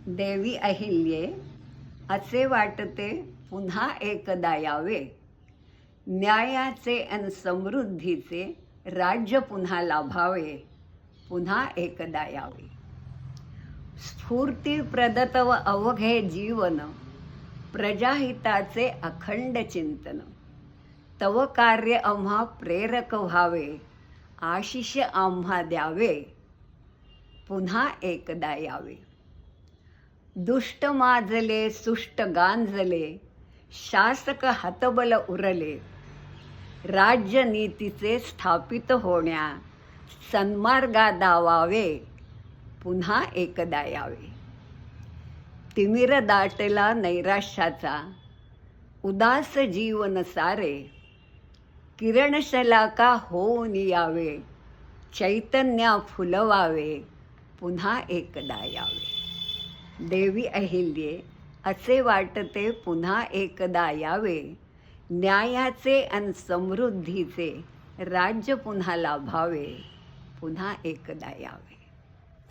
देवी अहिल्ये असे वाटते पुन्हा एकदा यावे, न्यायाचे अन समृद्धीचे राज्य पुन्हा लाभावे, पुन्हा एकदा यावे. स्फूर्ती प्रदत व अवघे जीवन, प्रजाहिताचे अखंड चिंतन. तव कार्य आम्हा प्रेरक व्हावे, आशिष आम्हा द्यावे, पुन्हा एकदा यावे. दुष्ट माजले सुष्ट गांजले, शासक हतबल उरले. राज्यनीतीचे स्थापित होण्या, सन्मार्गा दावावे, पुन्हा एकदा यावे. तिमिर दाटला नैराश्याचा, उदास जीवन सारे. किरणशलाका होऊन यावे, चैतन्या फुलवावे, पुन्हा एकदा यावे. देवी अहिल्ये असे वाटते पुन्हा एकदा यावे, न्यायाचे अन समृद्धीचे राज्य पुन्हा लाभावे, पुन्हा एकदा यावे.